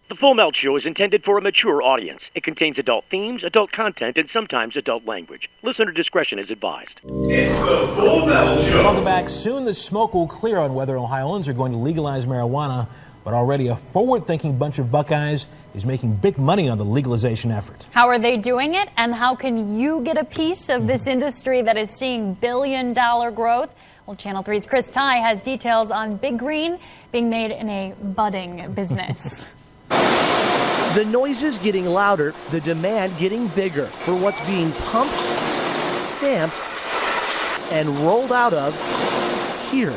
The Full Melt Show is intended for a mature audience. It contains adult themes, adult content, and sometimes adult language. Listener discretion is advised. It's the Full Melt Show. Welcome back. Soon the smoke will clear on whether Ohioans are going to legalize marijuana, but already a forward-thinking bunch of Buckeyes is making big money on the legalization effort. How are they doing it, and how can you get a piece of this industry that is seeing billion-dollar growth? Well, Channel 3's Chris Ty has details on Big Green being made in a budding business. The noises getting louder, the demand getting bigger for what's being pumped, stamped, and rolled out of here.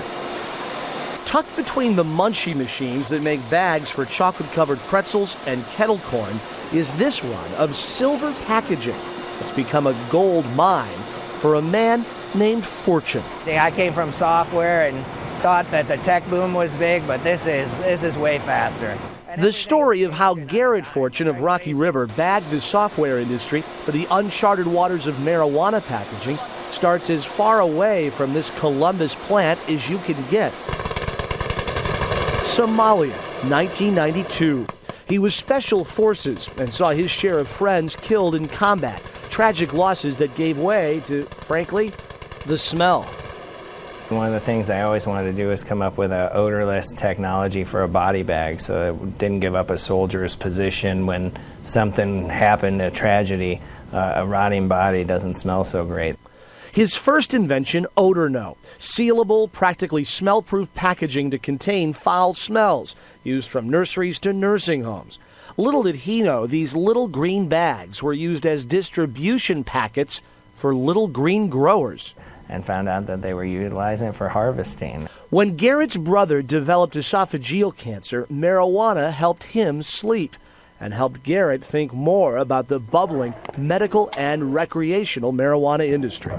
Tucked between the munchie machines that make bags for chocolate-covered pretzels and kettle corn is this run of silver packaging. It's become a gold mine for a man named Fortune. I came from software and thought that the tech boom was big, but this is way faster. The story of how Garrett Fortune of Rocky River bagged the software industry for the uncharted waters of marijuana packaging starts as far away from this Columbus plant as you can get. Somalia, 1992. He was special forces and saw his share of friends killed in combat. Tragic losses that gave way to, frankly, the smell. One of the things I always wanted to do is come up with an odorless technology for a body bag so it didn't give up a soldier's position when something happened, a tragedy. A rotting body doesn't smell so great. His first invention, Odor No, sealable, practically smell-proof packaging to contain foul smells, used from nurseries to nursing homes. Little did he know these little green bags were used as distribution packets for little green growers. And found out that they were utilizing it for harvesting. When Garrett's brother developed esophageal cancer, marijuana helped him sleep and helped Garrett think more about the bubbling medical and recreational marijuana industry.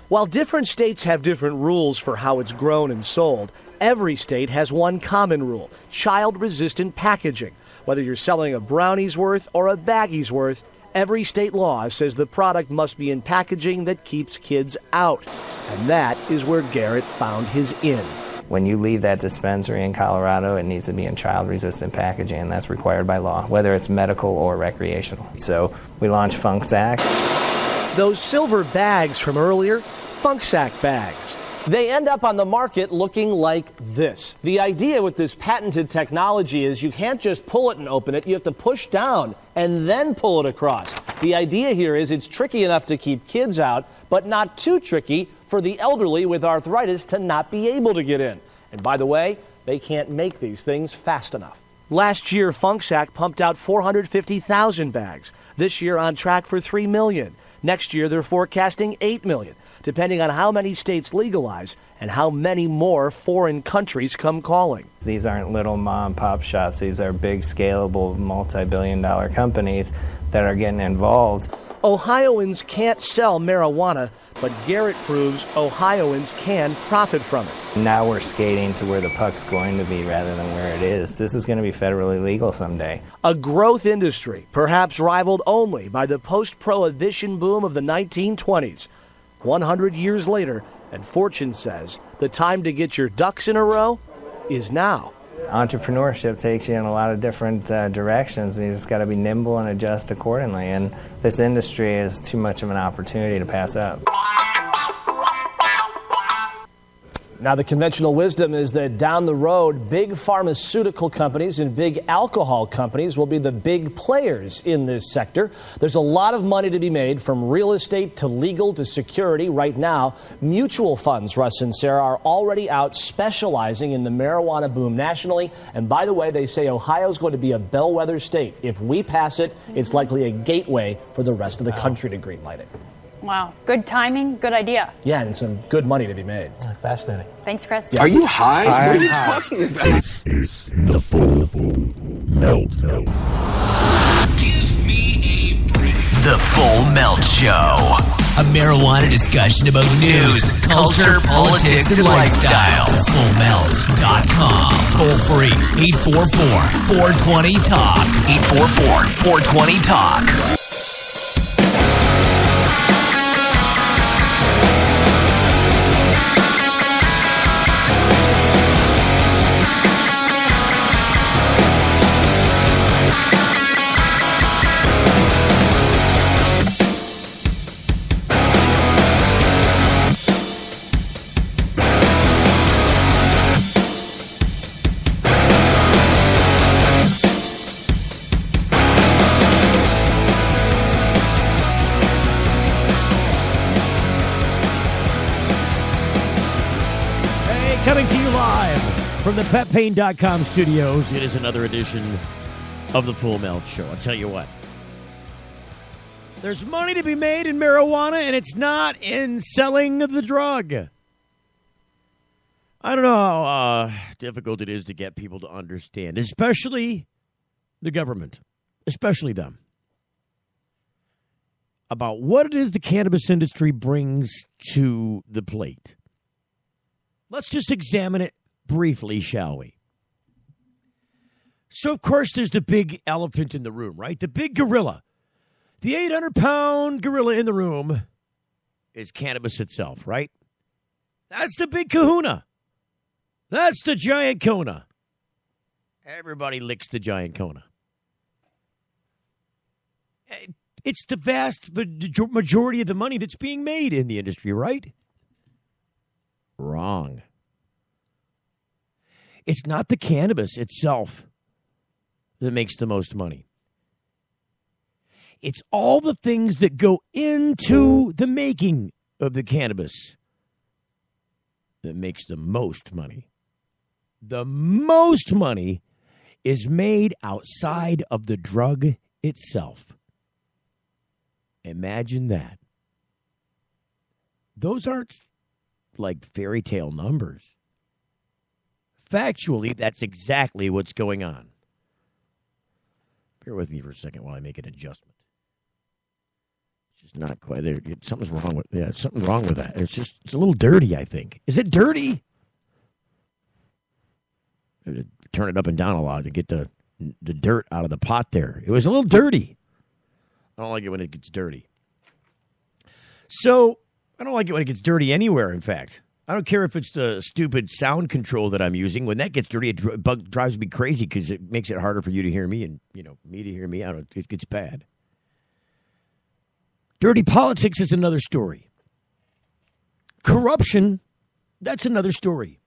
While different states have different rules for how it's grown and sold, every state has one common rule: child-resistant packaging. Whether you're selling a brownie's worth or a baggie's worth, every state law says the product must be in packaging that keeps kids out. And that is where Garrett found his in. When you leave that dispensary in Colorado, it needs to be in child-resistant packaging, and that's required by law, whether it's medical or recreational. So we launched Funk Sack. Those silver bags from earlier, Funk Sack bags. They end up on the market looking like this. The idea with this patented technology is you can't just pull it and open it. You have to push down and then pull it across. The idea here is it's tricky enough to keep kids out, but not too tricky for the elderly with arthritis to not be able to get in. And by the way, they can't make these things fast enough. Last year, Funk Sack pumped out 450,000 bags. This year, on track for 3 million. Next year, they're forecasting 8 million. Depending on how many states legalize and how many more foreign countries come calling. These aren't little mom-and-pop shops. These are big, scalable, multi-billion-dollar companies that are getting involved. Ohioans can't sell marijuana, but Garrett proves Ohioans can profit from it. Now we're skating to where the puck's going to be rather than where it is. This is going to be federally legal someday. A growth industry, perhaps rivaled only by the post-prohibition boom of the 1920s. 100 years later, and Fortune says the time to get your ducks in a row is now. Entrepreneurship takes you in a lot of different directions, and you just got to be nimble and adjust accordingly. And this industry is too much of an opportunity to pass up. Now, the conventional wisdom is that down the road, big pharmaceutical companies and big alcohol companies will be the big players in this sector. There's a lot of money to be made from real estate to legal to security. Right now, mutual funds, Russ and Sarah, are already out specializing in the marijuana boom nationally. And by the way, they say Ohio's going to be a bellwether state. If we pass it, it's likely a gateway for the rest of the country to greenlight it. Wow. Good timing, good idea. Yeah, and some good money to be made. Fascinating. Thanks, Chris. Are you high? What are you talking about? This is the Full Melt. Give me a break. The Full Melt Show. A marijuana discussion about news, culture, politics, and lifestyle. FullMelt.com. Toll free. 844-420-TALK. 844-420-TALK. From the PetPain.com studios, it is another edition of the Full Melt Show. I'll tell you what. There's money to be made in marijuana, and it's not in selling the drug. I don't know how difficult it is to get people to understand, especially the government, especially them, about what it is the cannabis industry brings to the plate. Let's just examine it briefly, shall we? So, of course, there's the big elephant in the room, right? The big gorilla. The 800-pound gorilla in the room is cannabis itself, right? That's the big kahuna. That's the giant Kona. Everybody licks the giant Kona. It's the vast majority of the money that's being made in the industry, right? Wrong. It's not the cannabis itself that makes the most money. It's all the things that go into the making of the cannabis that makes the most money. The most money is made outside of the drug itself. Imagine that. Those aren't like fairy tale numbers. Factually, that's exactly what's going on. Bear with me for a second while I make an adjustment. It's just not quite there. Something's wrong with something wrong with that. It's a little dirty, I think. Is it dirty? I had to turn it up and down a lot to get the dirt out of the pot there. It was a little dirty. I don't like it when it gets dirty. So, I don't like it when it gets dirty anywhere, in fact. I don't care if it's the stupid sound control that I'm using. When that gets dirty, it drives me crazy because it makes it harder for you to hear me and, me to hear me. It gets bad. Dirty politics is another story. Corruption, that's another story.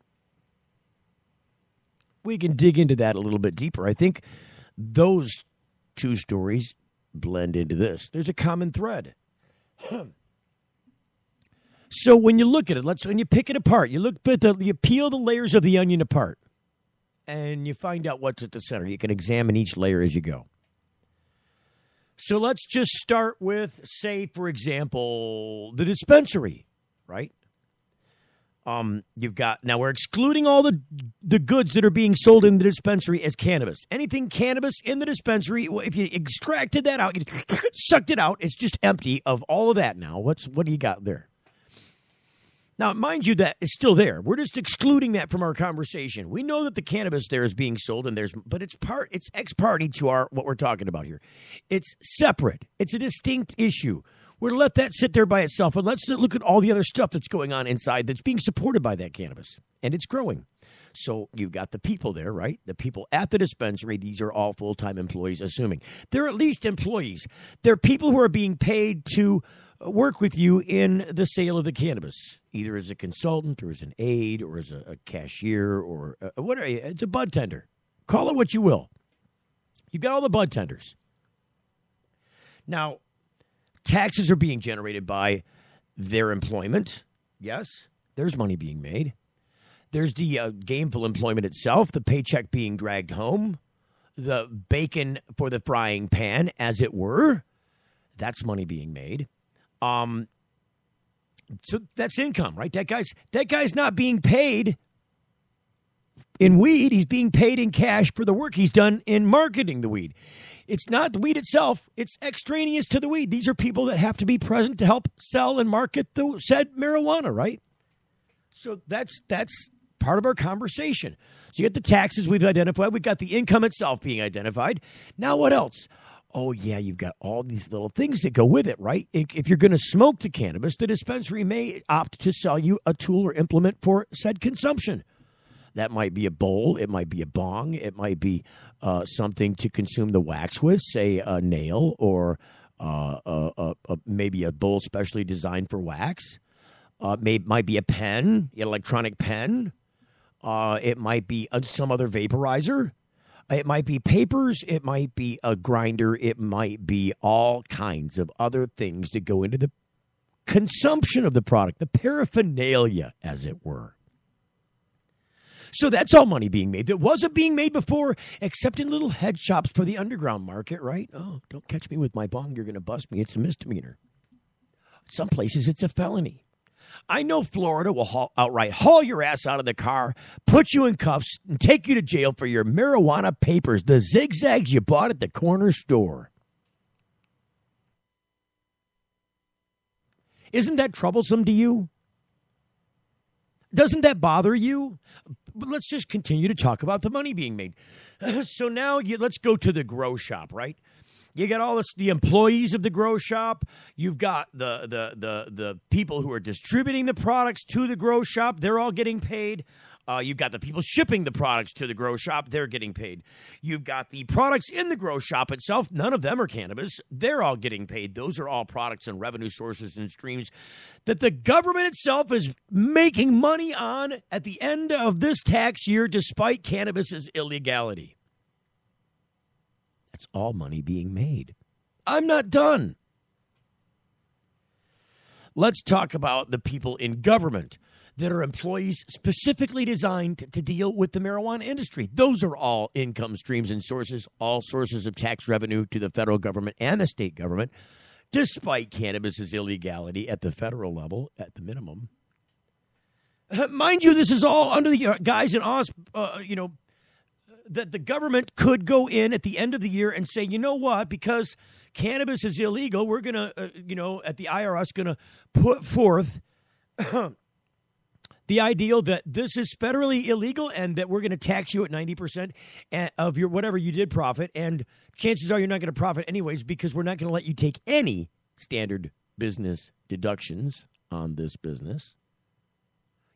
We can dig into that a little bit deeper. I think those two stories blend into this. There's a common thread. So when you look at it, when you pick it apart, you peel the layers of the onion apart, and you find out what's at the center. You can examine each layer as you go. So let's just start with, say, for example, the dispensary, right? Now we're excluding all the goods that are being sold in the dispensary as cannabis. Anything cannabis in the dispensary, if you extracted that out, you sucked it out, it's just empty of all of that now. What do you got there? Now, mind you, that is still there. We're just excluding that from our conversation. We know that the cannabis there is being sold, but it's ex parte to what we're talking about here. It's separate. It's a distinct issue. We're going to let that sit there by itself, and let's look at all the other stuff that's going on inside that's being supported by that cannabis, and it's growing. So you've got the people there, right? The people at the dispensary, these are all full-time employees, assuming. They're at least employees. They're people who are being paid to work with you in the sale of the cannabis, either as a consultant or as an aide or as a cashier or whatever. It's a bud tender. Call it what you will. You've got all the bud tenders. Now, taxes are being generated by their employment. Yes, there's money being made. There's the gainful employment itself, the paycheck being dragged home, the bacon for the frying pan, as it were. That's money being made. So that's income, right? That guy's not being paid in weed. He's being paid in cash for the work he's done in marketing the weed. It's not the weed itself. It's extraneous to the weed. These are people that have to be present to help sell and market the said marijuana, right? So that's part of our conversation. So you got the taxes we've identified. We've got the income itself being identified. Now what else? Oh, yeah, you've got all these little things that go with it, right? If you're going to smoke the cannabis, the dispensary may opt to sell you a tool or implement for said consumption. That might be a bowl. It might be a bong. It might be something to consume the wax with, say a nail, or maybe a bowl specially designed for wax. Might be a pen, an electronic pen. It might be some other vaporizer. It might be papers. It might be a grinder. It might be all kinds of other things that go into the consumption of the product, the paraphernalia, as it were. So that's all money being made that wasn't being made before, except in little head shops for the underground market, right? Oh, don't catch me with my bong. You're going to bust me. It's a misdemeanor. Some places it's a felony. I know Florida will outright haul your ass out of the car, put you in cuffs, and take you to jail for your marijuana papers, the zigzags you bought at the corner store. Isn't that troublesome to you? Doesn't that bother you? But let's just continue to talk about the money being made. So now let's go to the grow shop, right? You got all the employees of the grow shop. You've got the people who are distributing the products to the grow shop. They're all getting paid. You've got the people shipping the products to the grow shop. They're getting paid. You've got the products in the grow shop itself. None of them are cannabis. They're all getting paid. Those are all products and revenue sources and streams that the government itself is making money on at the end of this tax year, despite cannabis's illegality. That's all money being made. I'm not done. Let's talk about the people in government that are employees specifically designed to deal with the marijuana industry. Those are all income streams and sources, all sources of tax revenue to the federal government and the state government, despite cannabis's illegality at the federal level, at the minimum. Mind you, this is all under the guise and that the government could go in at the end of the year and say, you know what, because cannabis is illegal, we're going to, at the IRS, going to put forth the ideal that this is federally illegal and that we're going to tax you at 90% of your whatever you did profit. And chances are you're not going to profit anyways because we're not going to let you take any standard business deductions on this business.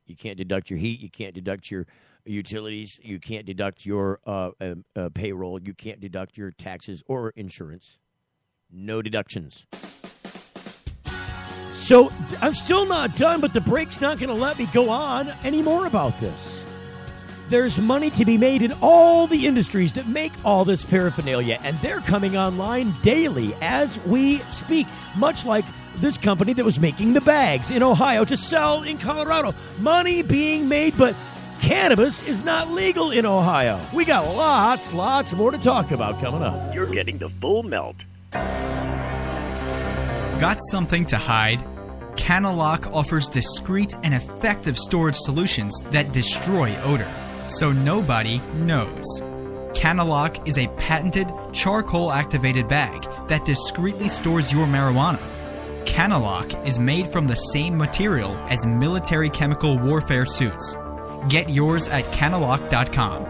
You can't deduct your heat. You can't deduct your utilities. You can't deduct your payroll. You can't deduct your taxes or insurance. No deductions. So I'm still not done, but the break's not going to let me go on anymore about this. There's money to be made in all the industries that make all this paraphernalia, and they're coming online daily as we speak, much like this company that was making the bags in Ohio to sell in Colorado. Money being made, but cannabis is not legal in Ohio. We got lots more to talk about coming up. You're getting the full melt. Got something to hide? Canalock offers discreet and effective storage solutions that destroy odor, so nobody knows. Canalock is a patented charcoal-activated bag that discreetly stores your marijuana. Canalock is made from the same material as military chemical warfare suits. Get yours at canalock.com.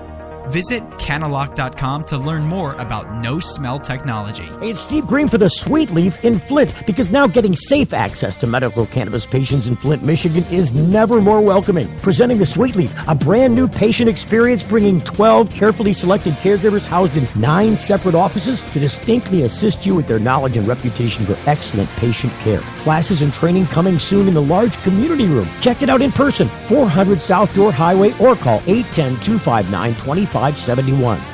Visit canalock.com to learn more about no-smell technology. Hey, it's Steve Green for the Sweet Leaf in Flint, because now getting safe access to medical cannabis patients in Flint, Michigan is never more welcoming. Presenting the Sweet Leaf, a brand new patient experience bringing 12 carefully selected caregivers housed in 9 separate offices to distinctly assist you with their knowledge and reputation for excellent patient care. Classes and training coming soon in the large community room. Check it out in person, 400 South Door Highway, or call 810-259-2571.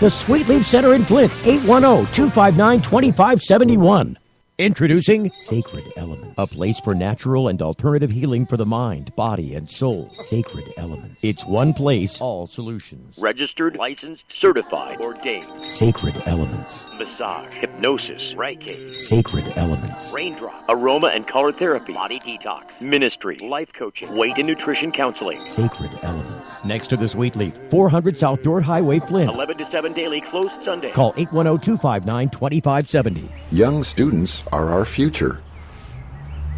The Sweet Leaf Center in Flint, 810-259-2571. Introducing Sacred Elements, a place for natural and alternative healing for the mind, body, and soul. Sacred Elements. It's one place, all solutions. Registered, licensed, certified, ordained. Sacred Elements. Massage, hypnosis, Reiki. Sacred Elements. Raindrop, aroma and color therapy, body detox, ministry, life coaching, weight and nutrition counseling. Sacred Elements. Next to the Sweet Leaf, 400 South Door Highway, Flint. 11 to 7 daily, closed Sunday. Call 810-259-2570. Young students are our future.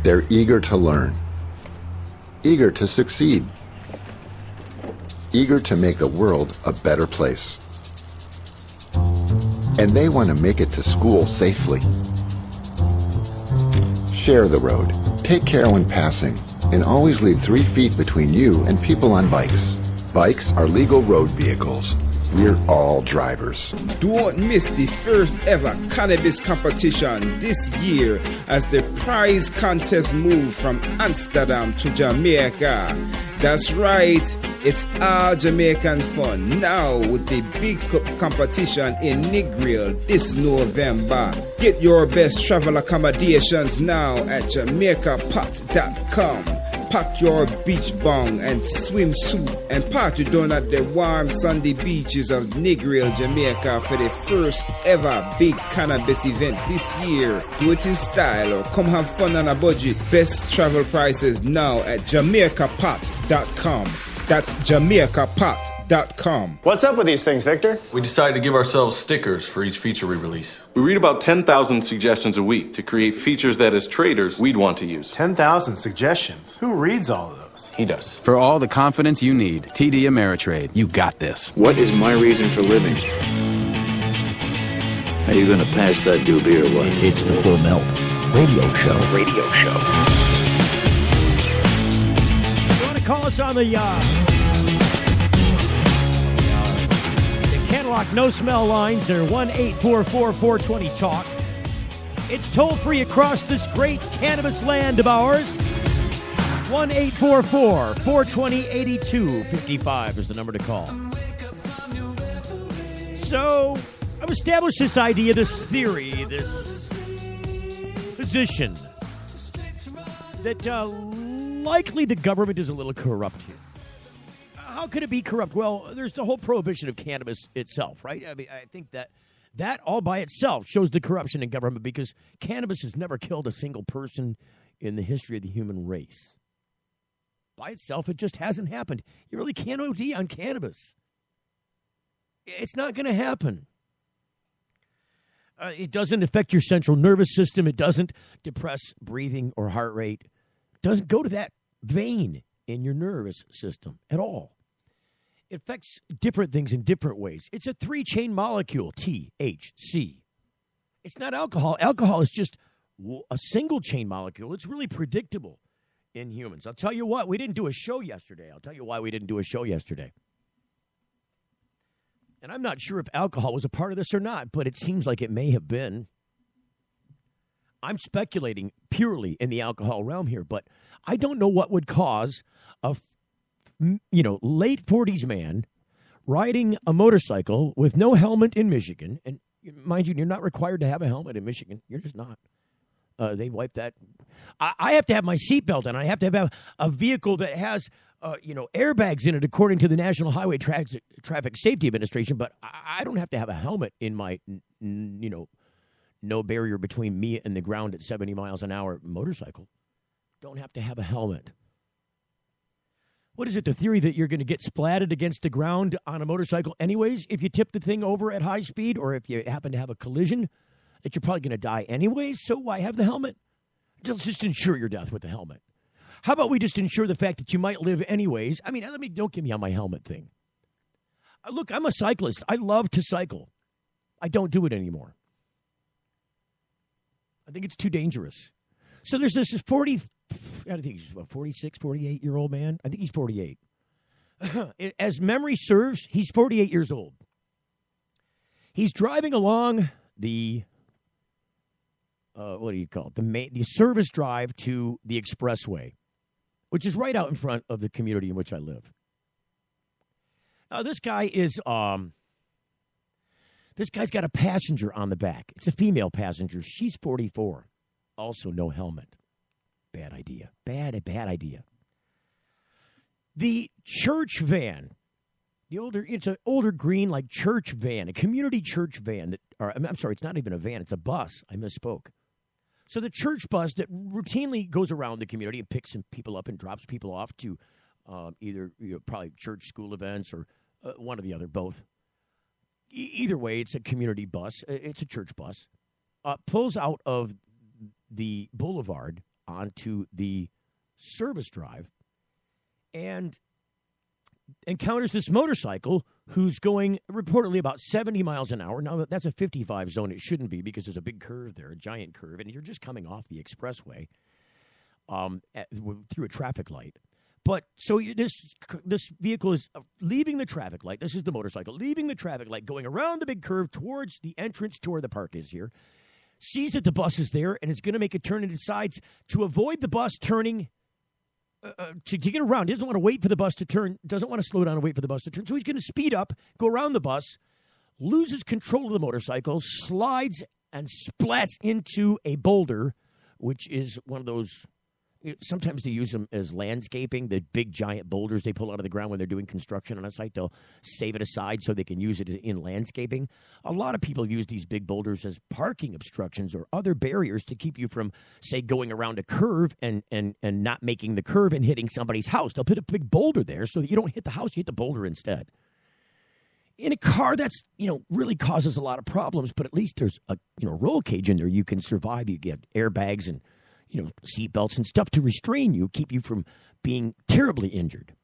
They're eager to learn, eager to succeed, eager to make the world a better place. And they want to make it to school safely. Share the road, take care when passing, and always leave 3 feet between you and people on bikes. Bikes are legal road vehicles. We're all drivers. Don't miss the first ever cannabis competition this year as the prize contest moves from Amsterdam to Jamaica. That's right, it's all Jamaican fun now with the Big Cup competition in Negril this November. Get your best travel accommodations now at JamaicaPot.com. pack your beach bong and swimsuit and party down at the warm sandy beaches of Negril, Jamaica for the first ever big cannabis event this year. Do it in style or come have fun on a budget. Best travel prices now at JamaicaPot.com. That's JamaicaPot.com. What's up with these things, Victor? We decided to give ourselves stickers for each feature we release. We read about 10,000 suggestions a week to create features that as traders we'd want to use. 10,000 suggestions? Who reads all of those? He does. For all the confidence you need, TD Ameritrade. You got this. What is my reason for living? Are you going to pass that doobie or what? It's the Full Melt Radio Show. You want to call us on the Cadillac No Smell lines? They're 1-844-420-TALK. It's toll-free across this great cannabis land of ours. 1-844-420-8255 is the number to call. So, I've established this idea, this theory, this position that likely the government is a little corrupt here. How could it be corrupt? Well, there's the whole prohibition of cannabis itself, right? I mean, I think that all by itself shows the corruption in government because cannabis has never killed a single person in the history of the human race. By itself, it just hasn't happened. You really can't OD on cannabis. It's not going to happen. It doesn't affect your central nervous system. It doesn't depress breathing or heart rate. It doesn't go to that vein in your nervous system at all. It affects different things in different ways. It's a 3-chain molecule, THC. It's not alcohol. Alcohol is just a single-chain molecule. It's really predictable in humans. I'll tell you what, we didn't do a show yesterday. I'll tell you why we didn't do a show yesterday. And I'm not sure if alcohol was a part of this or not, but it seems like it may have been. I'm speculating purely in the alcohol realm here, but I don't know what would cause a late 40s man riding a motorcycle with no helmet in Michigan. And mind you, you're not required to have a helmet in Michigan. You're just not. They wipe that. I have to have my seatbelt on. I have to have a vehicle that has airbags in it, according to the National Highway Traffic Safety Administration. But I don't have to have a helmet in my, no barrier between me and the ground at 70 miles an hour motorcycle. Don't have to have a helmet. What is it, the theory that you're going to get splatted against the ground on a motorcycle anyways if you tip the thing over at high speed or if you happen to have a collision? That you're probably going to die anyways, so why have the helmet? Just insure your death with the helmet. How about we just insure the fact that you might live anyways? I mean, don't get me on my helmet thing. Look, I'm a cyclist. I love to cycle. I don't do it anymore. I think it's too dangerous. So there's this 46, 48-year-old man. I think he's 48. As memory serves, he's 48 years old. He's driving along the what do you call it? The service drive to the expressway, which is right out in front of the community in which I live. Now, this guy's got a passenger on the back. It's a female passenger. She's 44. Also, no helmet. Bad idea. Bad idea. The church van. It's an older green, like church van, a community church van. I'm sorry, it's not even a van. It's a bus. I misspoke. So the church bus that routinely goes around the community and picks people up and drops people off to either probably church, school events, or one or the other, both. Either way, it's a community bus. It's a church bus. Pulls out of the boulevard onto the service drive and encounters this motorcycle who's going reportedly about 70 miles an hour. Now, that's a 55 zone. It shouldn't be because there's a big curve there, a giant curve, and you're just coming off the expressway through a traffic light. But so this vehicle is leaving the traffic light. This is the motorcycle leaving the traffic light, going around the big curve towards the entrance to where the park is here. Sees that the bus is there and is going to make a turn and decides to avoid the bus turning to get around. He doesn't want to wait for the bus to turn, doesn't want to slow down and wait for the bus to turn. So he's going to speed up, go around the bus, loses control of the motorcycle, slides and splats into a boulder, which is one of those sometimes they use them as landscaping, the big giant boulders they pull out of the ground when they're doing construction on a site. They'll save it aside so they can use it in landscaping. A lot of people use these big boulders as parking obstructions or other barriers to keep you from, say, going around a curve and not making the curve and hitting somebody's house. They'll put a big boulder there so that you don't hit the house, you hit the boulder instead. In a car, that's, really causes a lot of problems, but at least there's a, roll cage in there. You can survive. You get airbags and, seat belts and stuff to restrain you, keep you from being terribly injured.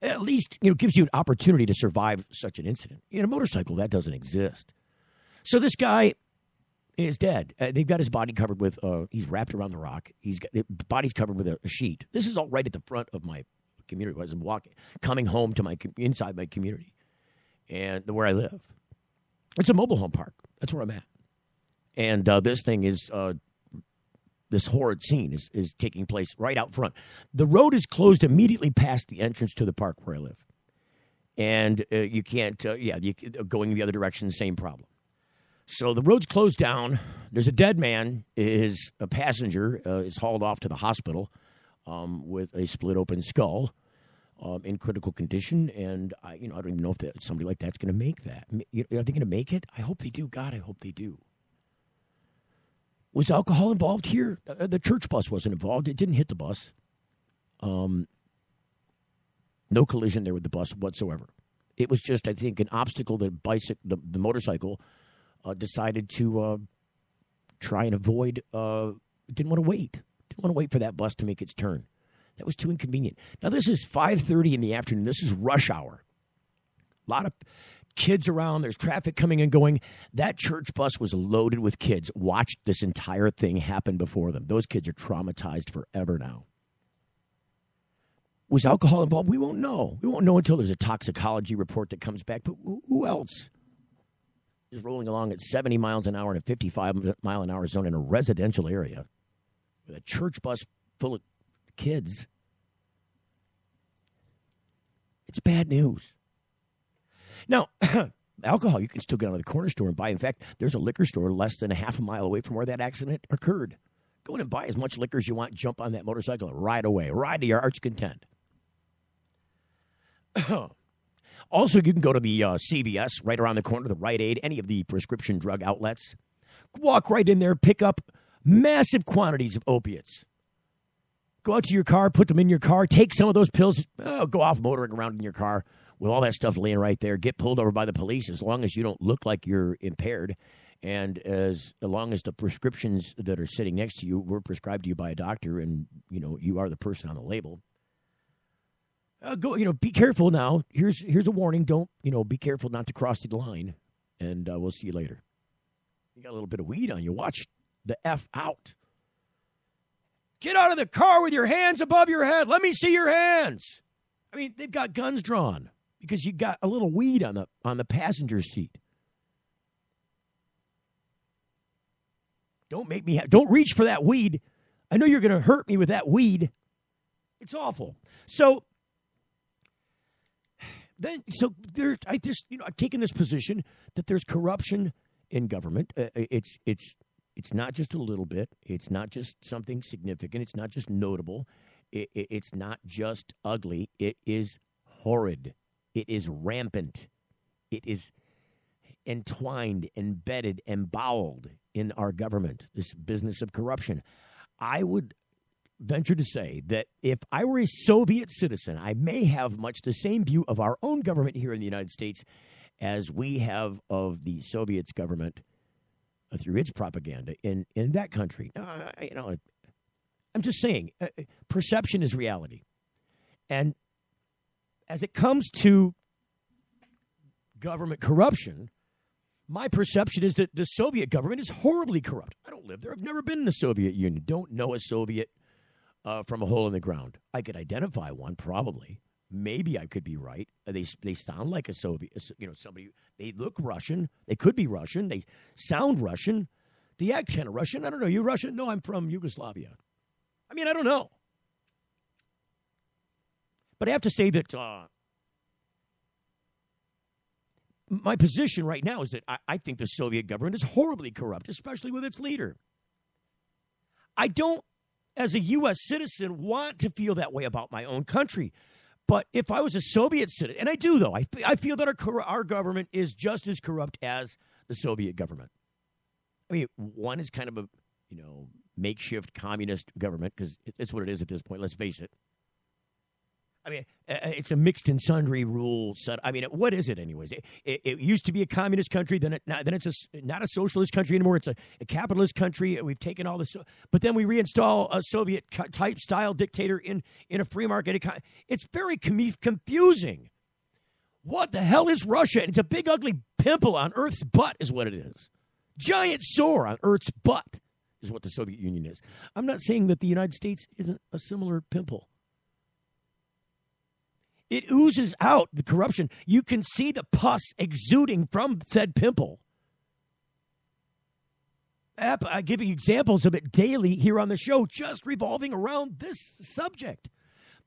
At least, gives you an opportunity to survive such an incident. In a motorcycle, that doesn't exist. So this guy is dead. They've got his body covered with, he's wrapped around the rock. His body's covered with a sheet. This is all right at the front of my community as I'm coming home to inside my community and where I live. It's a mobile home park. That's where I'm at. And this thing is... this horrid scene is taking place right out front. The road is closed immediately past the entrance to the park where I live. And you can't, going the other direction, same problem. So the road's closed down. There's a dead man. A passenger is hauled off to the hospital with a split open skull in critical condition. And, I don't even know if somebody like that's going to make that. Are they going to make it? I hope they do. God, I hope they do. Was alcohol involved here? The church bus wasn't involved. It didn't hit the bus. No collision there with the bus whatsoever. It was just, I think, an obstacle that the motorcycle decided to try and avoid. Didn't want to wait. Didn't want to wait for that bus to make its turn. That was too inconvenient. Now, this is 5:30 in the afternoon. This is rush hour. A lot of kids around. There's traffic coming and going. That church bus was loaded with kids. Watched this entire thing happen before them. Those kids are traumatized forever now. Was alcohol involved? We won't know. We won't know until there's a toxicology report that comes back. But who else is rolling along at 70 miles an hour in a 55-mile-an-hour zone in a residential area with a church bus full of kids? It's bad news. Now, alcohol, you can still get out of the corner store and buy. In fact, there's a liquor store less than a half a mile away from where that accident occurred. Go in and buy as much liquor as you want, jump on that motorcycle, and ride away. Ride to your heart's content. Also, you can go to the CVS right around the corner, the Rite Aid, any of the prescription drug outlets. Walk right in there, pick up massive quantities of opiates. Go out to your car, put them in your go take some of those pills, go off motoring around in your car with all that stuff laying right there. Get pulled over by the police as long as you don't look like you're impaired. And as long as the prescriptions that are sitting next to you were prescribed to you by a doctor and, you are the person on the label. Be careful now. Here's a warning. Don't, be careful not to cross the line. And we'll see you later. You got a little bit of weed on you. Watch the F out. Get out of the car with your hands above your head. Let me see your hands. I mean, they've got guns drawn because you got a little weed on the passenger seat. Don't don't reach for that weed. I know you're going to hurt me with that weed. It's awful. So I've taken this position that there's corruption in government. It's not just a little bit. It's not just something significant. It's not just notable. It's not just ugly. It is horrid. It is rampant. It is entwined, embedded, emboweled in our government, this business of corruption. I would venture to say that if I were a Soviet citizen, I may have much the same view of our own government here in the United States as we have of the Soviet government through its propaganda in that country. I'm just saying, perception is reality. And as it comes to government corruption, my perception is that the Soviet government is horribly corrupt. I don't live there. I've never been in the Soviet Union. Don't know a Soviet from a hole in the ground. I could identify one, probably. Maybe I could be right. They sound like a Soviet, somebody. They look Russian. They could be Russian. They sound Russian. They act kind of Russian. I don't know. You Russian? No, I'm from Yugoslavia. I mean, I don't know. But I have to say that my position right now is that I think the Soviet government is horribly corrupt, especially with its leader. I don't as a U.S. citizen, want to feel that way about my own country. But if I was a Soviet citizen, and I do, though, I feel that our government is just as corrupt as the Soviet government. I mean, one is kind of a, makeshift communist government, because it's what it is at this point, let's face it. I mean, it's a mixed and sundry rule set. I mean, what is it anyways? It used to be a communist country, then it's not a socialist country anymore. It's a capitalist country. We've taken all this, but then we reinstall a Soviet type style dictator in a free market economy. It's very confusing. What the hell is Russia? It's a big ugly pimple on Earth's butt is what it is. Giant sore on Earth's butt is what the Soviet Union is. I'm not saying that the United States isn't a similar pimple. It oozes out, the corruption. You can see the pus exuding from said pimple. I give you examples of it daily here on the show, just revolving around this subject.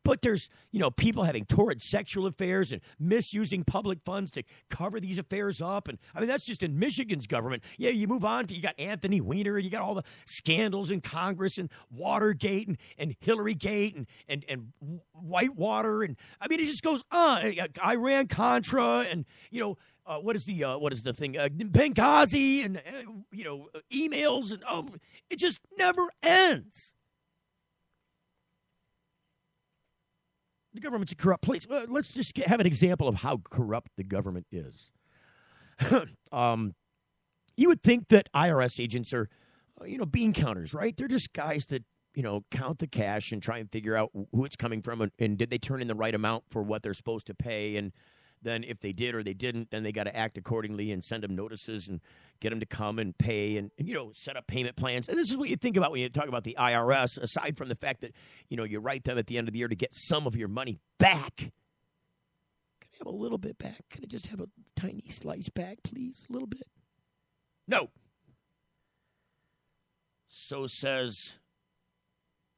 But there's, people having torrid sexual affairs and misusing public funds to cover these affairs up. And I mean, that's just in Michigan's government. Yeah, you move on to, you got Anthony Weiner, and you got all the scandals in Congress and Watergate and Hillary Gate and Whitewater. And I mean, it just goes on. Iran Contra and, what is the thing? Benghazi and, emails and, it just never ends. The government's a corrupt place. Let's just have an example of how corrupt the government is. You would think that IRS agents are, bean counters, right? They're just guys that, count the cash and try and figure out who it's coming from and did they turn in the right amount for what they're supposed to pay. And then if they did or they didn't, then they got to act accordingly and send them notices and get them to come and pay and set up payment plans. And this is what you think about when you talk about the IRS, aside from the fact that, you write them at the end of the year to get some of your money back. Can I have a little bit back? Can I just have a tiny slice back, please? A little bit? No. So says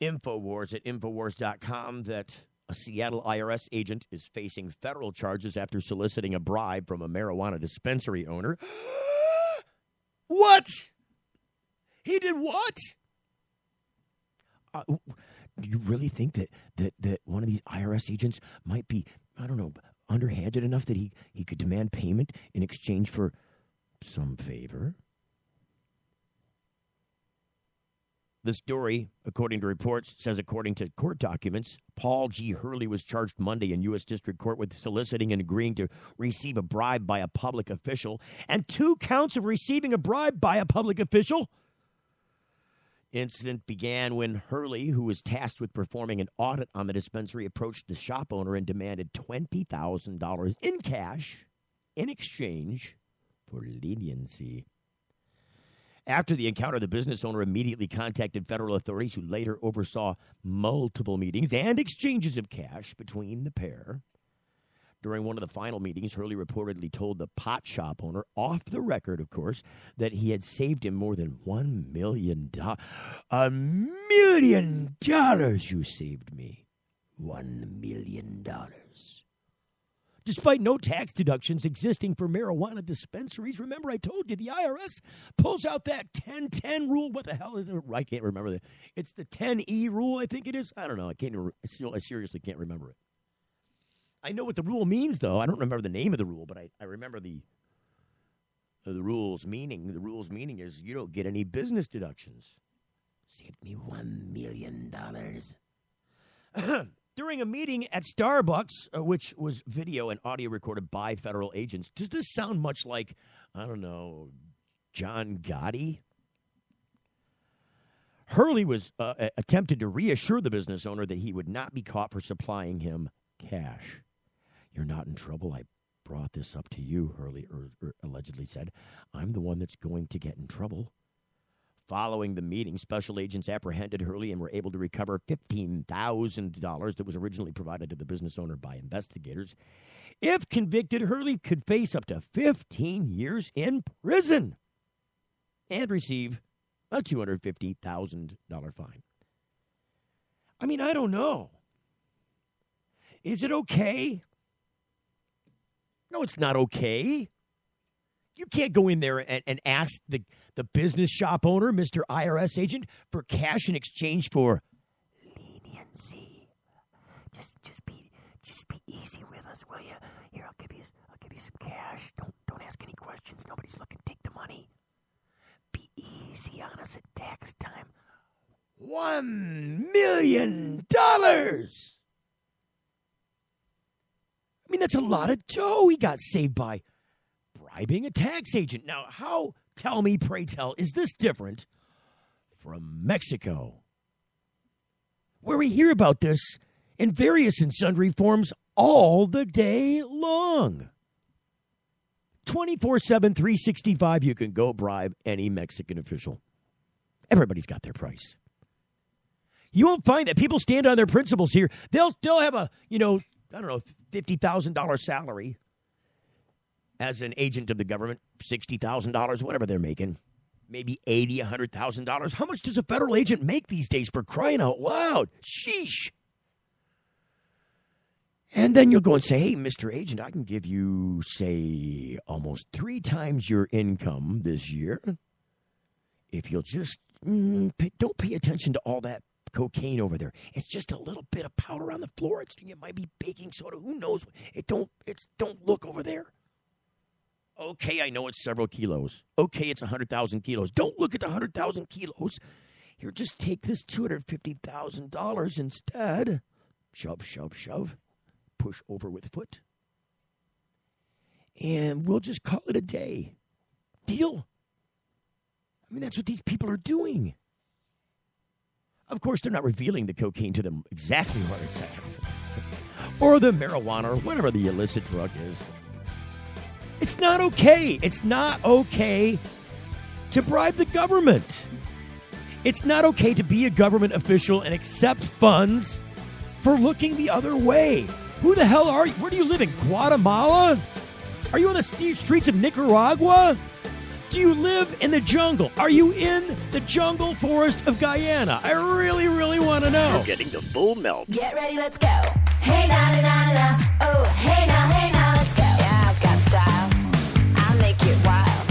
InfoWars at Infowars.com that a Seattle IRS agent is facing federal charges after soliciting a bribe from a marijuana dispensary owner. What? He did what? Do you really think that one of these IRS agents might be, underhanded enough that he could demand payment in exchange for some favor? The story, according to reports, says according to court documents, Paul G. Hurley was charged Monday in U.S. District Court with soliciting and agreeing to receive a bribe by a public official and 2 counts of receiving a bribe by a public official. Incident began when Hurley, who was tasked with performing an audit on the dispensary, approached the shop owner and demanded $20,000 in cash in exchange for leniency. After the encounter, the business owner immediately contacted federal authorities who later oversaw multiple meetings and exchanges of cash between the pair. During one of the final meetings, Hurley reportedly told the pot shop owner, off the record, of course, that he had saved him more than $1 million. $1 million you saved me. $1 million. Despite no tax deductions existing for marijuana dispensaries. Remember, I told you the IRS pulls out that 10-10 rule. What the hell is it? I can't remember that. It's the 10E rule, I think it is. I don't know. I seriously can't remember it. I know what the rule means, though. I don't remember the name of the rule, but I remember the rule's meaning. The rule's meaning is you don't get any business deductions. Saved me $1 million. During a meeting at Starbucks, which was video and audio recorded by federal agents, does this sound much like, John Gotti? Hurley was attempted to reassure the business owner that he would not be caught for supplying him cash. You're not in trouble. I brought this up to you, Hurley allegedly said. I'm the one that's going to get in trouble. Following the meeting, special agents apprehended Hurley and were able to recover $15,000 that was originally provided to the business owner by investigators. If convicted, Hurley could face up to 15 years in prison and receive a $250,000 fine. I mean, I don't know. Is it okay? No, it's not okay. You can't go in there and ask the business shop owner, Mr. IRS agent, for cash in exchange for just be easy with us, will you? Here, I'll give you some cash. Don't ask any questions. Nobody's looking. Take the money. Be easy on us at tax time. $1 million. I mean, that's a lot of dough he got saved by bribing a tax agent. Now, how, tell me, pray tell, is this different from Mexico, where we hear about this in various and sundry forms all the day long? 24/7, 365, you can go bribe any Mexican official. Everybody's got their price. You won't find that people stand on their principles here. They'll still have a, $50,000 salary as an agent of the government, $60,000, whatever they're making. Maybe $80,000, $100,000. How much does a federal agent make these days, for crying out loud? Sheesh. And then you'll go and say, hey, Mr. Agent, I can give you, say, almost 3 times your income this year if you'll just don't pay attention to all that cocaine over there. It's just a little bit of powder on the floor. It might be baking soda. Who knows? Don't look over there. Okay, I know it's several kilos. Okay, it's 100,000 kilos. Don't look at the 100,000 kilos. Here, just take this $250,000 instead. Shove, shove, shove. Push over with foot. And we'll just call it a day. Deal? I mean, that's what these people are doing. Of course, they're not revealing the cocaine to them exactly what it's at. Or the marijuana, or whatever the illicit drug is. It's not okay. It's not okay to bribe the government. It's not okay to be a government official and accept funds for looking the other way. Who the hell are you? Where do you live, in Guatemala? Are you on the streets of Nicaragua? Do you live in the jungle? Are you in the jungle forest of Guyana? I really, really want to know. You're getting the full melt. Get ready, let's go. Hey, na, na, na, na. Oh, hey, now, let's go. Yeah, I've got style. I'll make it wild.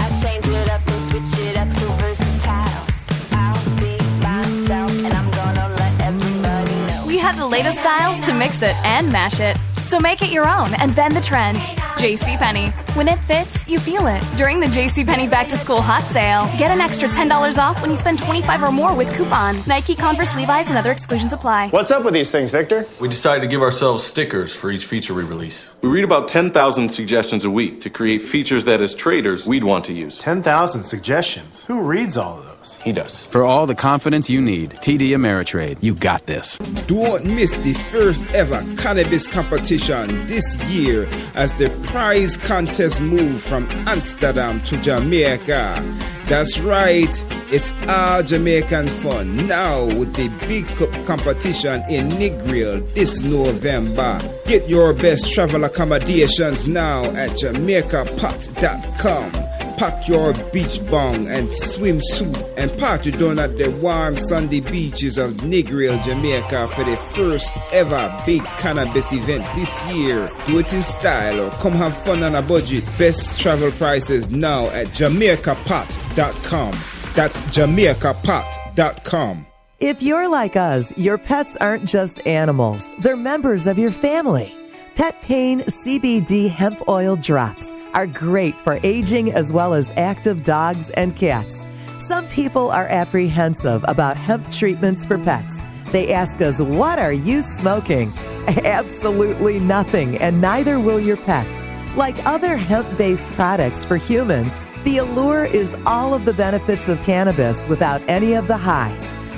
I change it up and switch it up so versatile. I'll be myself and I'm gonna let everybody know. We have the latest styles to mix it and mash it. So make it your own and bend the trend. JCPenney. When it fits, you feel it. During the JCPenney Back to School Hot Sale, get an extra $10 off when you spend $25 or more with coupon. Nike, Converse, Levi's, and other exclusions apply. What's up with these things, Victor? We decided to give ourselves stickers for each feature we release. We read about 10,000 suggestions a week to create features that, as traders, we'd want to use. 10,000 suggestions? Who reads all of those? He does. For all the confidence you need, TD Ameritrade. You got this. Don't miss the first ever cannabis competition this year as the prize contest moved from Amsterdam to Jamaica. That's right, it's all Jamaican fun now with the Big Cup competition in Negril this November. Get your best travel accommodations now at JamaicaPot.com. Pack your beach bong and swimsuit and party down at the warm sandy beaches of Negril, Jamaica for the first ever big cannabis event this year. Do it in style or come have fun on a budget. Best travel prices now at JamaicaPot.com. That's JamaicaPot.com. If you're like us, your pets aren't just animals. They're members of your family. Pet Pain CBD hemp oil drops are great for aging as well as active dogs and cats. Some people are apprehensive about hemp treatments for pets. They ask us, what are you smoking? Absolutely nothing, and neither will your pet. Like other hemp-based products for humans, the allure is all of the benefits of cannabis without any of the high.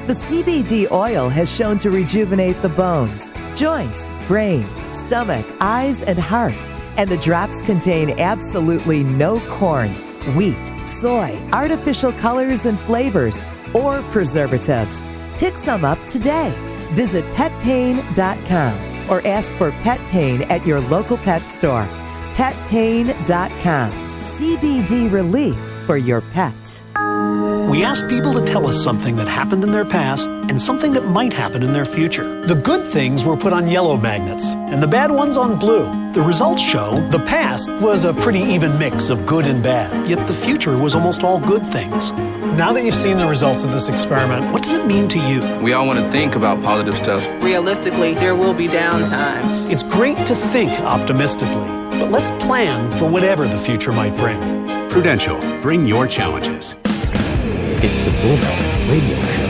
The CBD oil has shown to rejuvenate the bones, joints, brain, stomach, eyes, and heart. And the drops contain absolutely no corn, wheat, soy, artificial colors and flavors, or preservatives. Pick some up today. Visit PetPain.com or ask for Pet Pain at your local pet store. PetPain.com. CBD relief for your pet. We asked people to tell us something that happened in their past and something that might happen in their future. The good things were put on yellow magnets and the bad ones on blue. The results show the past was a pretty even mix of good and bad, yet the future was almost all good things. Now that you've seen the results of this experiment, what does it mean to you? We all want to think about positive stuff. Realistically, there will be down times. It's great to think optimistically, but let's plan for whatever the future might bring. Prudential, bring your challenges. It's the Full Melt Radio Show.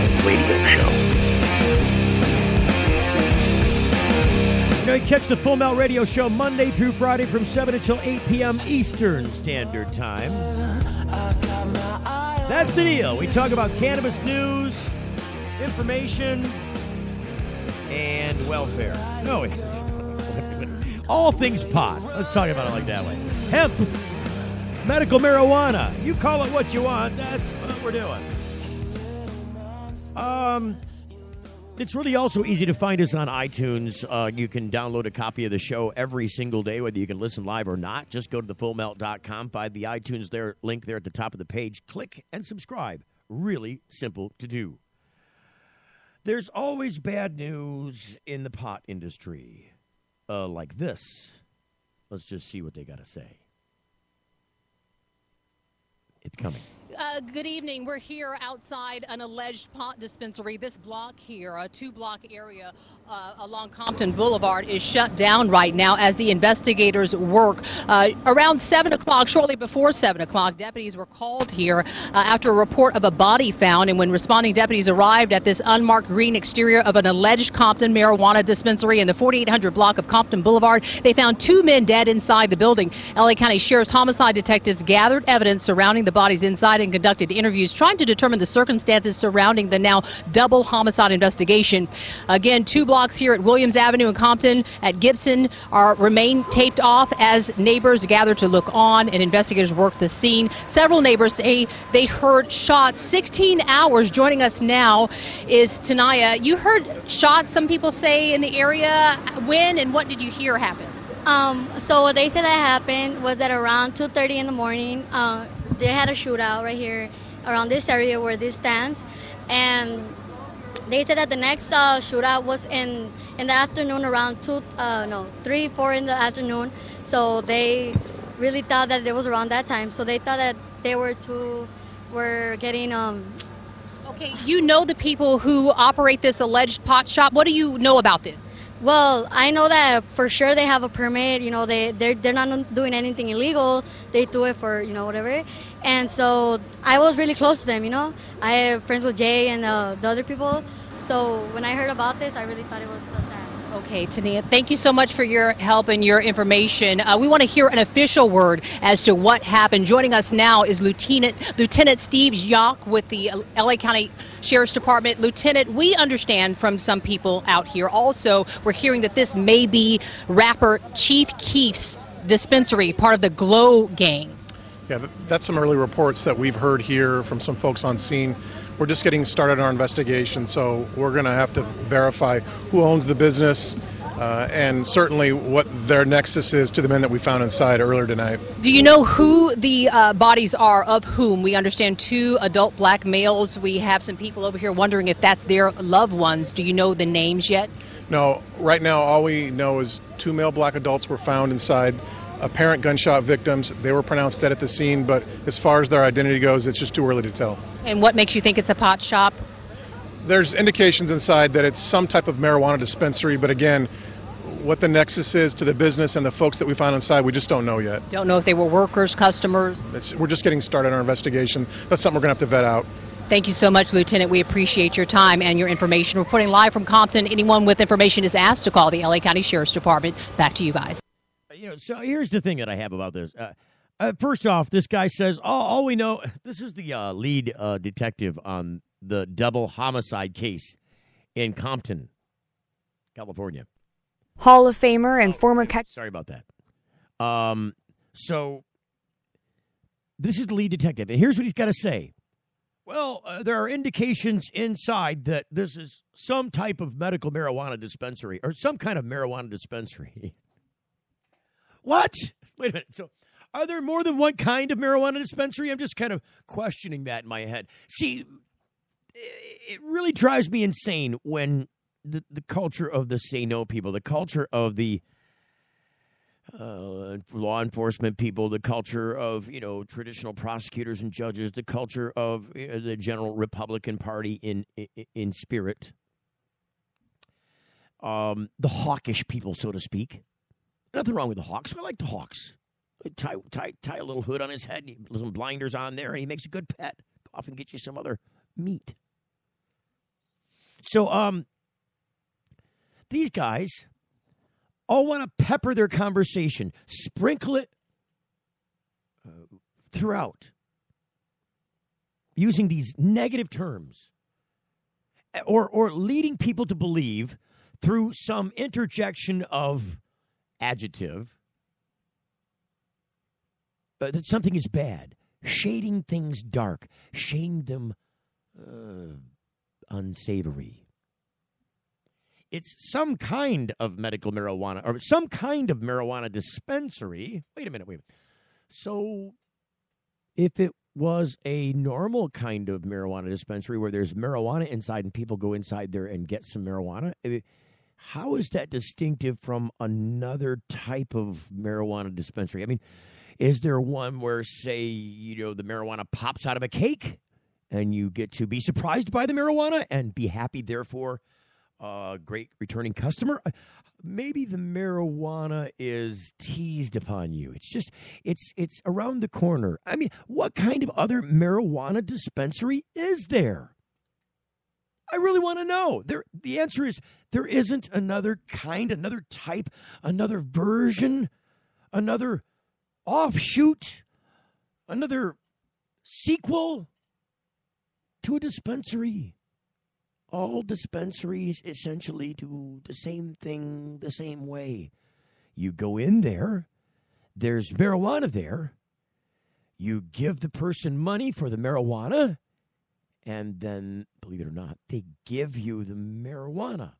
You know, you catch the Full Melt Radio Show Monday through Friday from 7 until 8 p.m. Eastern Standard Time. That's the deal. We talk about cannabis news, information, and welfare. No, it's all things pot. Let's talk about it like that way. Hemp, medical marijuana. You call it what you want. That's what we're doing. It's really also easy to find us on iTunes. You can download a copy of the show every single day, whether you can listen live or not. Just go to thefullmelt.com, find the iTunes link there at the top of the page. Click and subscribe. Really simple to do. There's always bad news in the pot industry. Like this. Let's just see what they got to say. It's coming. Good evening. We're here outside an alleged pot dispensary. This block here, a two-block area along Compton Boulevard, is shut down right now as the investigators work. Around 7 o'clock, shortly before 7 o'clock, deputies were called here after a report of a body found. And when responding deputies arrived at this unmarked green exterior of an alleged Compton marijuana dispensary in the 4800 block of Compton Boulevard, they found 2 men dead inside the building. LA County Sheriff's homicide detectives gathered evidence surrounding the bodies inside and conducted interviews trying to determine the circumstances surrounding the now double homicide investigation. Again, 2 blocks here at Williams Avenue in Compton at Gibson remain taped off as neighbors gather to look on and investigators work the scene. Several neighbors say they heard shots. 16 hours. Joining us now is Tanaya. You heard shots, some people say, in the area. When and what did you hear happen? So what they said that happened was that around 2:30 in the morning, they had a shootout right here around this area where this stands, and they said that the next shootout was in the afternoon around 3, 4 in the afternoon. So they really thought that it was around that time. So they thought that they were getting Okay, you know the people who operate this alleged pot shop. What do you know about this? Well, I know that for sure they have a permit. You know, they're not doing anything illegal. They do it for, you know, whatever. And so I was really close to them, you know. I have friends with Jay and the other people. So when I heard about this, I really thought it was sad. Okay, Tania, thank you so much for your help and your information. We want to hear an official word as to what happened. Joining us now is Lieutenant Steve Yock with the LA County Sheriff's Department. Lieutenant, we understand from some people out here also, we're hearing that this may be rapper Chief Keef's dispensary, part of the Glow gang. Yeah, that's some early reports that we've heard here from some folks on scene. We're just getting started on our investigation, so we're going to have to verify who owns the business and certainly what their nexus is to the men that we found inside earlier tonight. Do you know who the bodies are of whom? We understand 2 adult black males. We have some people over here wondering if that's their loved ones. Do you know the names yet? No, right now all we know is 2 male black adults were found inside. Apparent gunshot victims. They were pronounced dead at the scene, but as far as their identity goes, it's just too early to tell. And what makes you think it's a pot shop? There's indications inside that it's some type of marijuana dispensary, but again, what the nexus is to the business and the folks that we found inside, we just don't know yet. Don't know if they were workers, customers? We're just getting started on our investigation. That's something we're going to have to vet out. Thank you so much, Lieutenant. We appreciate your time and your information. Reporting live from Compton. Anyone with information is asked to call the LA County Sheriff's Department. Back to you guys. You know, so here's the thing that I have about this. First off, this guy says, all we know, this is the lead detective on the double homicide case in Compton, California. Hall of Famer and former... Sorry about that. So this is the lead detective, and here's what he's got to say. Well, there are indications inside that this is some type of medical marijuana dispensary or some kind of marijuana dispensary. What? Wait a minute. So Are there more than one kind of marijuana dispensary? I'm just kind of questioning that in my head. See, it really drives me insane when the culture of the say no people, the culture of the law enforcement people, the culture of, traditional prosecutors and judges, the culture of the general Republican Party in spirit, the hawkish people, so to speak. Nothing wrong with the hawks. I like the hawks. Tie a little hood on his head, little blinders on there, and he makes a good pet. Go off and get you some other meat. So, these guys all want to pepper their conversation, sprinkle it throughout, using these negative terms, or leading people to believe through some interjection of adjective that something is bad, shading things dark, shading them unsavory. It's some kind of medical marijuana or some kind of marijuana dispensary. Wait a minute. So if it was a normal kind of marijuana dispensary where there's marijuana inside and people go inside there and get some marijuana, how is that distinctive from another type of marijuana dispensary? I mean, is there one where, say, the marijuana pops out of a cake and you get to be surprised by the marijuana and be happy, therefore, great returning customer? Maybe the marijuana is teased upon you. It's around the corner. I mean, what kind of other marijuana dispensary is there? I really want to know. The answer is there isn't another kind, another type, another version, another offshoot, another sequel to a dispensary. All dispensaries essentially do the same thing the same way. You go in there, there's marijuana there, you give the person money for the marijuana, and then, believe it or not, they give you the marijuana.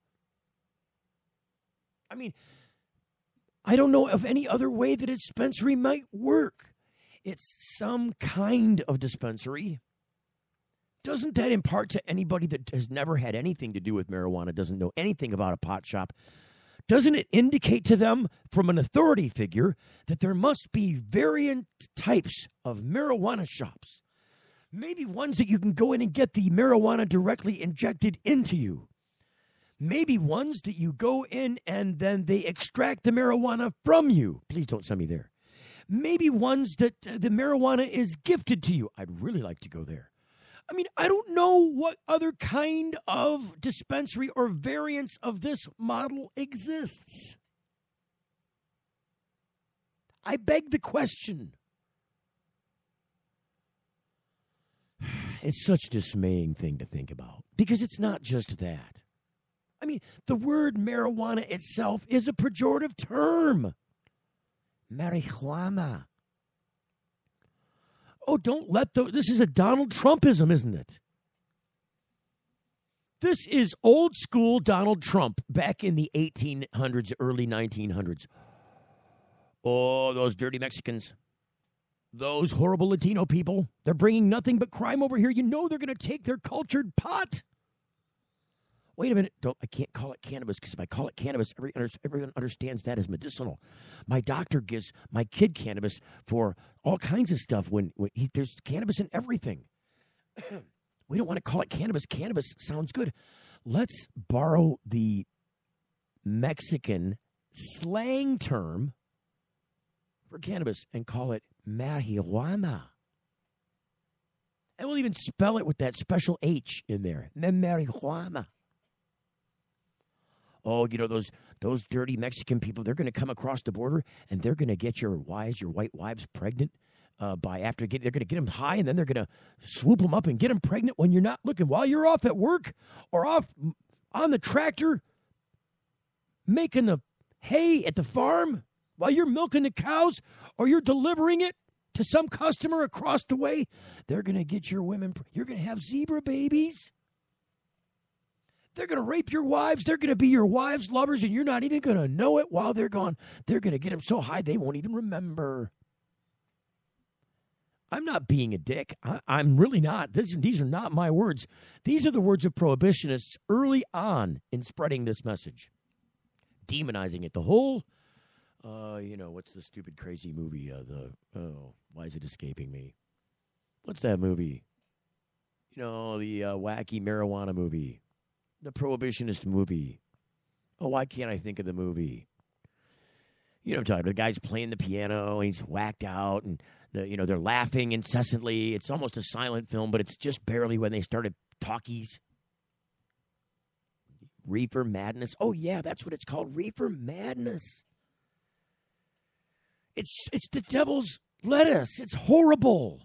I mean, I don't know of any other way that a dispensary might work. It's some kind of dispensary. Doesn't that impart to anybody that has never had anything to do with marijuana, doesn't know anything about a pot shop, doesn't it indicate to them from an authority figure that there must be variant types of marijuana shops? Maybe ones that you can go in and get the marijuana directly injected into you. Maybe ones that you go in and then they extract the marijuana from you. Please don't send me there. Maybe ones that the marijuana is gifted to you. I'd really like to go there. I mean, I don't know what other kind of dispensary or variants of this model exists. I beg the question. It's such a dismaying thing to think about because it's not just that. I mean, the word marijuana itself is a pejorative term. Marijuana. Oh, don't let this is a Donald Trumpism, isn't it? This is old school Donald Trump back in the 1800s, early 1900s. Oh, those dirty Mexicans. Those horrible Latino people. They're bringing nothing but crime over here. You know they're going to take their cultured pot. Wait a minute. I can't call it cannabis because if I call it cannabis, everyone understands that as medicinal. My doctor gives my kid cannabis for all kinds of stuff when there's cannabis in everything. We don't want to call it cannabis. Cannabis sounds good. Let's borrow the Mexican slang term for cannabis and call it marijuana. And we'll even spell it with that special H in there. Marijuana. Oh, those dirty Mexican people, they're going to come across the border and they're going to get your white wives pregnant they're going to get them high and then they're going to swoop them up and get them pregnant when you're not looking. While you're off at work or off on the tractor making the hay at the farm, while you're milking the cows or you're delivering it to some customer across the way, they're going to get your women. You're going to have zebra babies. They're going to rape your wives. They're going to be your wives' lovers, and you're not even going to know it while they're gone. They're going to get them so high they won't even remember. I'm not being a dick. I'm really not. These are not my words. These are the words of prohibitionists early on in spreading this message, demonizing it. The whole, what's the stupid, crazy movie? Why is it escaping me? What's that movie? The wacky marijuana movie, the prohibitionist movie. Oh, why can't I think of the movie? You know what I'm talking about. The guy's playing the piano, and he's whacked out, and they're laughing incessantly. It's almost a silent film, but it's just barely when they started talkies. Reefer Madness. Oh, yeah, that's what it's called. Reefer Madness. It's the devil's lettuce. It's horrible.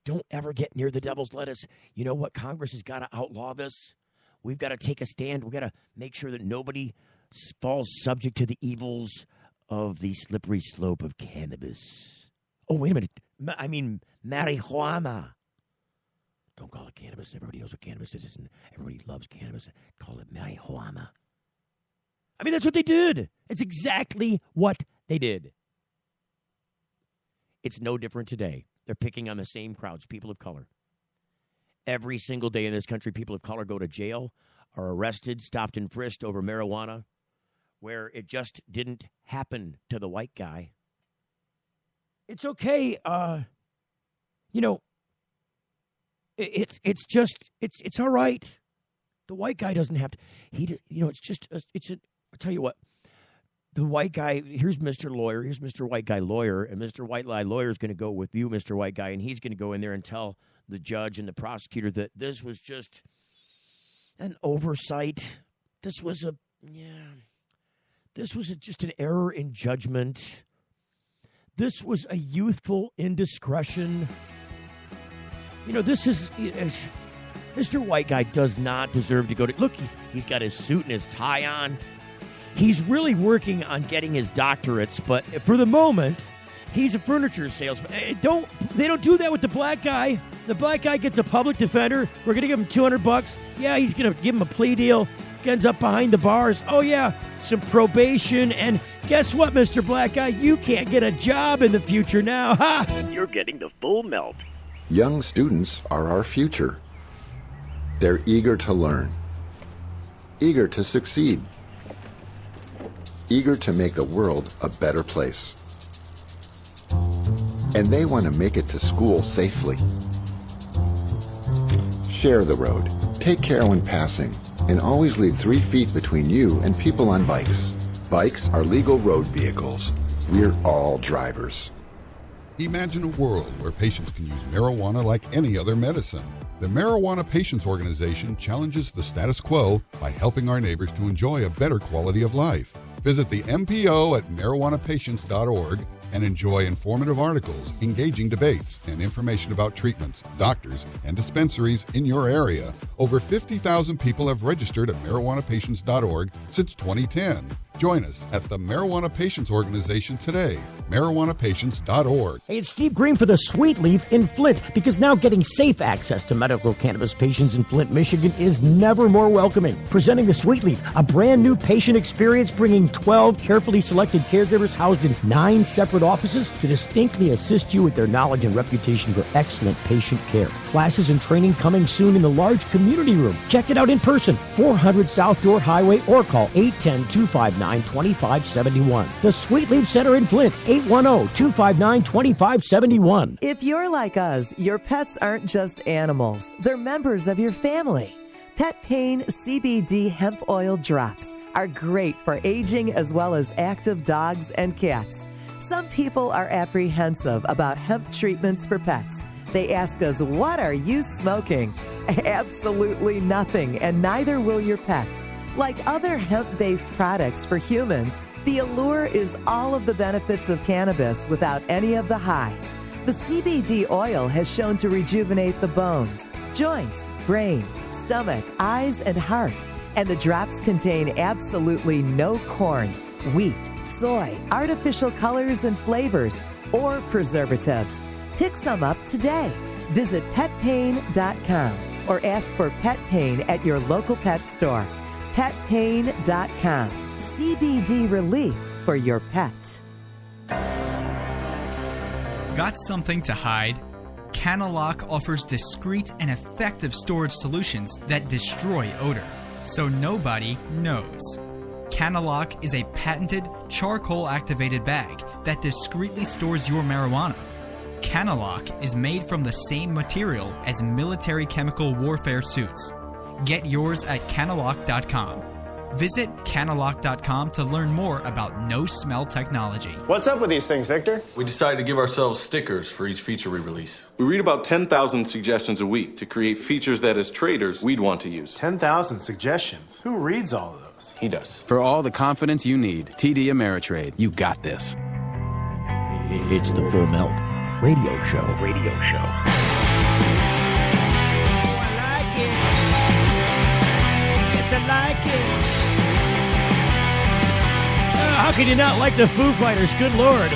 Don't ever get near the devil's lettuce. You know what? Congress has got to outlaw this. We've got to take a stand. We've got to make sure that nobody falls subject to the evils of the slippery slope of cannabis. Oh, wait a minute. I mean, marijuana. Don't call it cannabis. Everybody knows what cannabis is. And everybody loves cannabis. Call it marijuana. I mean, that's what they did. It's exactly what they did. It's no different today. They're picking on the same crowds, people of color. Every single day in this country, people of color go to jail, are arrested, stopped and frisked over marijuana, where it just didn't happen to the white guy. It's okay. It's all right. The white guy doesn't have to. I'll tell you what. The white guy, here's Mr. Lawyer, here's Mr. White Guy Lawyer, and Mr. White Guy Lawyer is going to go with you, Mr. White Guy, and he's going to go in there and tell the judge and the prosecutor that this was just an oversight. This was just an error in judgment. This was a youthful indiscretion. Mr. White Guy does not deserve to go to, look, he's got his suit and his tie on. He's really working on getting his doctorates, but for the moment, he's a furniture salesman. They don't do that with the black guy. The black guy gets a public defender. We're going to give him $200. Yeah, he's going to give him a plea deal. Ends up behind the bars. Oh, yeah, some probation. And guess what, Mr. Black Guy? You can't get a job in the future now. Ha! You're getting the full melt. Young students are our future. They're eager to learn, eager to succeed, eager to make the world a better place. And they want to make it to school safely. Share the road, take care when passing, and always leave 3 feet between you and people on bikes. Bikes are legal road vehicles. We're all drivers. Imagine a world where patients can use marijuana like any other medicine. The Marijuana Patients Organization challenges the status quo by helping our neighbors to enjoy a better quality of life. Visit the MPO at marijuanapatients.org and enjoy informative articles, engaging debates, and information about treatments, doctors, and dispensaries in your area. Over 50,000 people have registered at marijuanapatients.org since 2010. Join us at the Marijuana Patients Organization today, marijuanapatients.org. Hey, it's Steve Green for the Sweet Leaf in Flint, because now getting safe access to medical cannabis patients in Flint, Michigan is never more welcoming. Presenting the Sweet Leaf, a brand new patient experience, bringing 12 carefully selected caregivers housed in 9 separate offices to distinctly assist you with their knowledge and reputation for excellent patient care. Classes and training coming soon in the large community room. Check it out in person, 400 South Door Highway, or call 810-259-2571. The Sweet Leaf Center in Flint, 810-259-2571. If you're like us, your pets aren't just animals. They're members of your family. Pet Pain CBD hemp oil drops are great for aging as well as active dogs and cats. Some people are apprehensive about hemp treatments for pets. They ask us, what are you smoking? Absolutely nothing, and neither will your pet. Like other hemp-based products for humans, the allure is all of the benefits of cannabis without any of the high. The CBD oil has shown to rejuvenate the bones, joints, brain, stomach, eyes, and heart. And the drops contain absolutely no corn, wheat, soy, artificial colors and flavors, or preservatives. Pick some up today. Visit petpain.com or ask for Pet Pain at your local pet store. petpain.com. CBD relief for your pet. Got something to hide? Canalock offers discreet and effective storage solutions that destroy odor, so nobody knows. Canalock is a patented charcoal-activated bag that discreetly stores your marijuana. Canalock is made from the same material as military chemical warfare suits. Get yours at canalock.com. Visit canalock.com to learn more about no-smell technology. What's up with these things, Victor? We decided to give ourselves stickers for each feature we release. We read about 10,000 suggestions a week to create features that, as traders, we'd want to use. 10,000 suggestions? Who reads all of those? He does. For all the confidence you need, TD Ameritrade, you got this. It's the Full Melt Radio Show. I like it. How can you not like the Foo Fighters? Good Lord.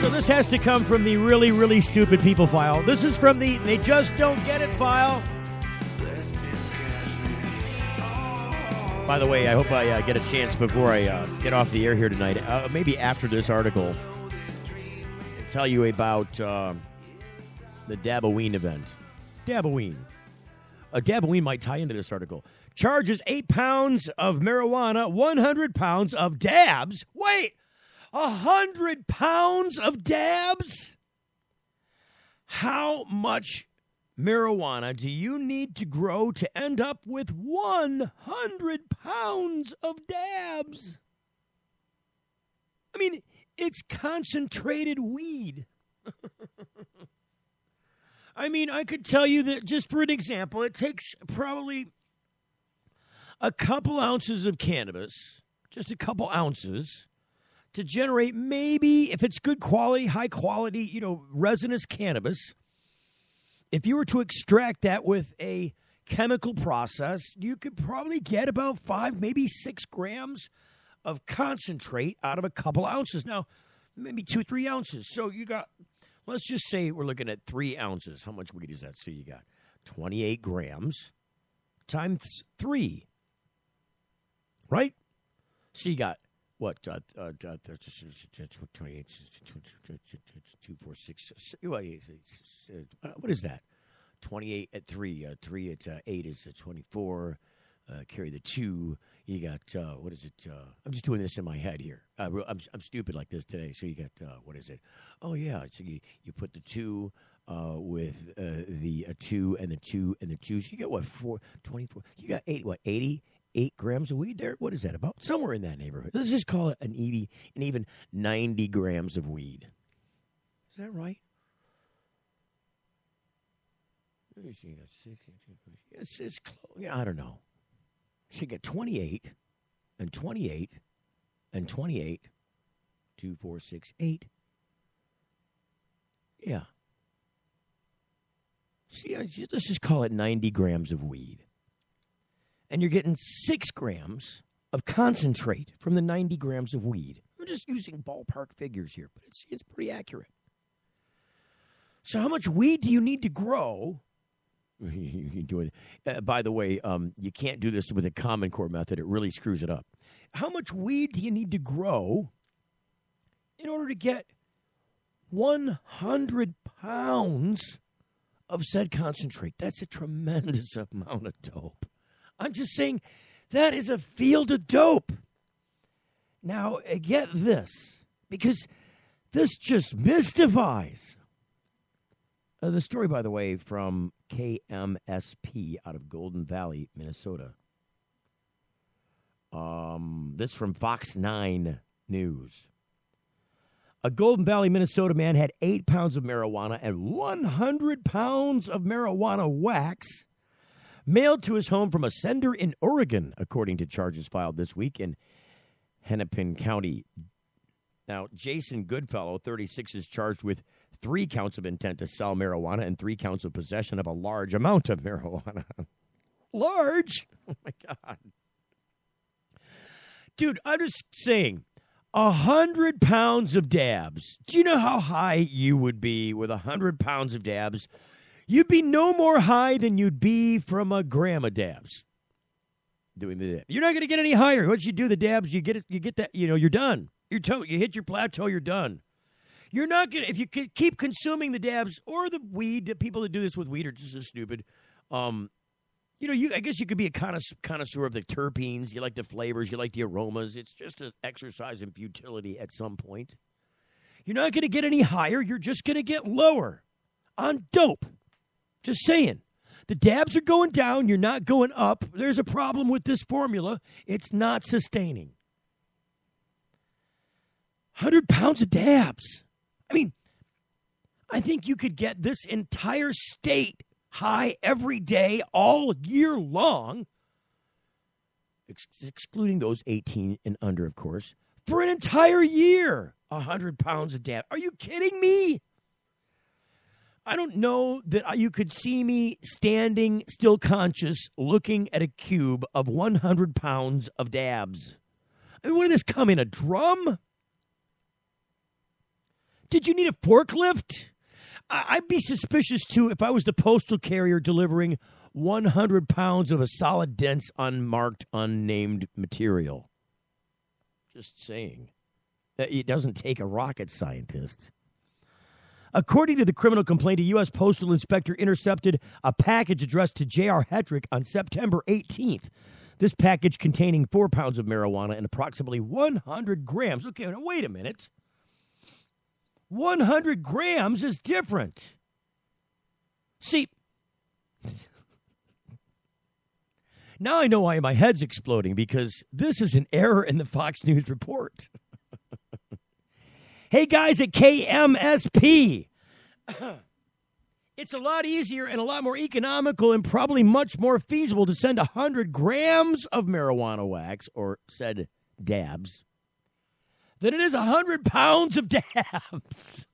So this has to come from the really, really stupid people file. This is from the They Just Don't Get It file. By the way, I hope I get a chance before I get off the air here tonight, maybe after this article, to tell you about the Daboween event. Daboween. Daboween might tie into this article. Charges 8 pounds of marijuana, 100 pounds of dabs. Wait, 100 pounds of dabs? How much marijuana do you need to grow to end up with 100 pounds of dabs? I mean, it's concentrated weed. I mean, I could tell you that, just for an example, it takes probably a couple ounces of cannabis, just a couple ounces, to generate maybe, if it's good quality, high quality, resinous cannabis. If you were to extract that with a chemical process, you could probably get about 5, maybe 6 grams of concentrate out of a couple ounces. Now, maybe 2-3 ounces. So you got, let's just say we're looking at 3 ounces. How much weed is that? So you got 28 grams times 3, right? So you got, what, 28, 2, 4, 6, what is that? 28 at 3, 3 at 8 is 24, carry the 2, you got, what is it, I'm just doing this in my head here, I'm stupid like this today, so you got, what is it, oh yeah, so you put the 2 with the 2 and the 2 and the 2, so you got what, 24, you got 88 grams of weed there? What is that about? Somewhere in that neighborhood. Let's just call it an even 90 grams of weed. Is that right? It's close. Yeah, I don't know. So you get 28 and 28 and 28. 2, 4, 6, 8. Yeah. See, let's just call it 90 grams of weed. And you're getting 6 grams of concentrate from the 90 grams of weed. I'm just using ballpark figures here, but it's pretty accurate. So how much weed do you need to grow? You can do it. By the way, you can't do this with a Common Core method. It really screws it up. How much weed do you need to grow in order to get 100 pounds of said concentrate? That's a tremendous amount of dope. I'm just saying that is a field of dope. Now, get this, because this just mystifies. The story, by the way, from KMSP out of Golden Valley, Minnesota. This from Fox 9 News. A Golden Valley, Minnesota man had 8 pounds of marijuana and 100 pounds of marijuana wax mailed to his home from a sender in Oregon, according to charges filed this week in Hennepin County. Now, Jason Goodfellow, 36, is charged with 3 counts of intent to sell marijuana and 3 counts of possession of a large amount of marijuana. Large? Oh, my God. Dude, I'm just saying, 100 pounds of dabs. Do you know how high you would be with 100 pounds of dabs? You'd be no more high than you'd be from a gram of dabs. doing the dab. You're not going to get any higher. Once you do the dabs, you get that, you're done. You hit your plateau, you're done. You're not going to, if you keep consuming the dabs or the weed, the people that do this with weed are just as stupid. I guess you could be a connoisseur of the terpenes. You like the flavors, you like the aromas. It's just an exercise in futility at some point. You're not going to get any higher. You're just going to get lower on dope. Just saying. The dabs are going down. You're not going up. There's a problem with this formula. It's not sustaining. 100 pounds of dabs. I mean, I think you could get this entire state high every day, all year long, excluding those 18 and under, of course, for an entire year. 100 pounds of dab. Are you kidding me? I don't know that you could see me standing still conscious looking at a cube of 100 pounds of dabs. I mean, what did this come in, a drum? Did you need a forklift? I'd be suspicious, too, if I was the postal carrier delivering 100 pounds of a solid, dense, unmarked, unnamed material. Just saying. It doesn't take a rocket scientist. According to the criminal complaint, a U.S. postal inspector intercepted a package addressed to J.R. Hetrick on September 18th. This package containing 4 pounds of marijuana and approximately 100 grams. Okay, now wait a minute. 100 grams is different. See, now I know why my head's exploding, because this is an error in the Fox News report. Hey, guys at KMSP, it's a lot easier and a lot more economical and probably much more feasible to send 100 grams of marijuana wax, or said dabs, than it is 100 pounds of dabs.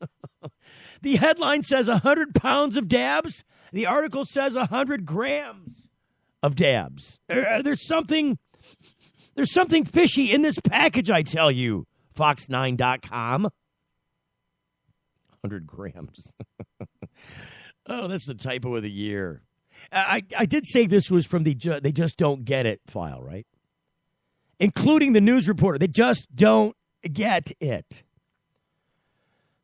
The headline says 100 pounds of dabs. The article says 100 grams of dabs. There's something fishy in this package, I tell you. Fox9.com. 100 grams. Oh, that's the typo of the year. I did say this was from the They Just Don't Get It file, right? Including the news reporter. They just don't get it.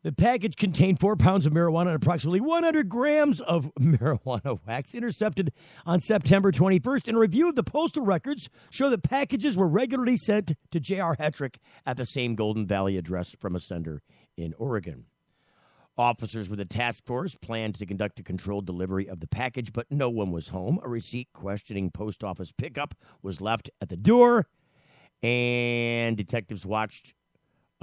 The package contained 4 pounds of marijuana and approximately 100 grams of marijuana wax, intercepted on September 21st. And a review of the postal records show that packages were regularly sent to J.R. Hetrick at the same Golden Valley address from a sender in Oregon. Officers with the task force planned to conduct a controlled delivery of the package, but no one was home. A receipt questioning post office pickup was left at the door, and detectives watched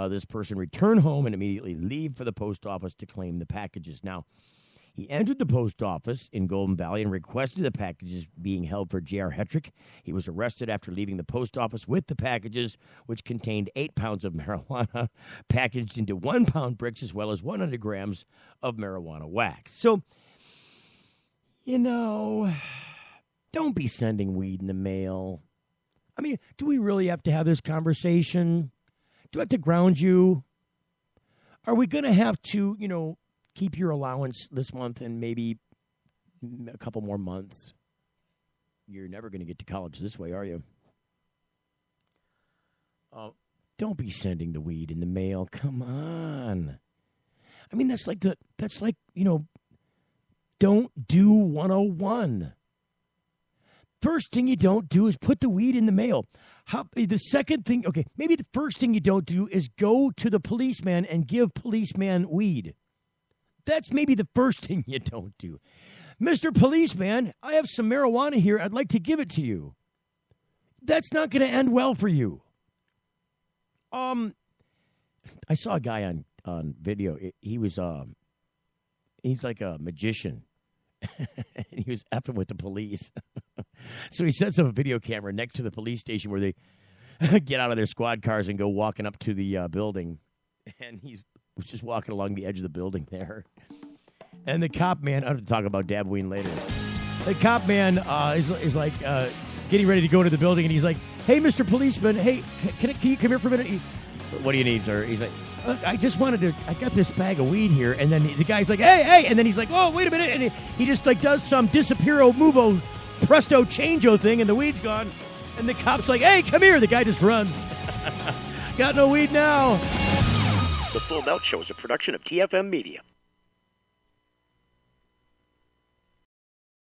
this person return home and immediately leave for the post office to claim the packages. Now, he entered the post office in Golden Valley and requested the packages being held for J.R. Hetrick. He was arrested after leaving the post office with the packages, which contained 8 pounds of marijuana packaged into 1 pound bricks, as well as 100 grams of marijuana wax. So, don't be sending weed in the mail. I mean, do we really have to have this conversation? Do I have to ground you? Are we going to have to, keep your allowance this month and maybe a couple more months? You're never going to get to college this way, are you? Don't be sending the weed in the mail. Come on. I mean, that's like, don't do 101. First thing you don't do is put the weed in the mail. The second thing, maybe the first thing you don't do is go to the policeman and give policeman weed. That's maybe the first thing you don't do. Mr. Policeman, I have some marijuana here. I'd like to give it to you. That's not going to end well for you. I saw a guy on video. He's like a magician. And he was effing with the police. So he sets up a video camera next to the police station where they get out of their squad cars and go walking up to the building. And he was just walking along the edge of the building there. And the cop man, I'll talk about Dabween later. The cop man is like getting ready to go into the building, and he's like, "Hey, Mr. Policeman, hey, can you come here for a minute?" "What do you need, sir?" He's like, "I just wanted to, I got this bag of weed here." And then the guy's like, hey, and then he's like, "Oh, wait a minute." And he just like does some disappearo, movo, presto, changeo thing, and the weed's gone. And the cop's like, hey, come here. The guy just runs. Got no weed now. The Full Melt Show is a production of TFM Media.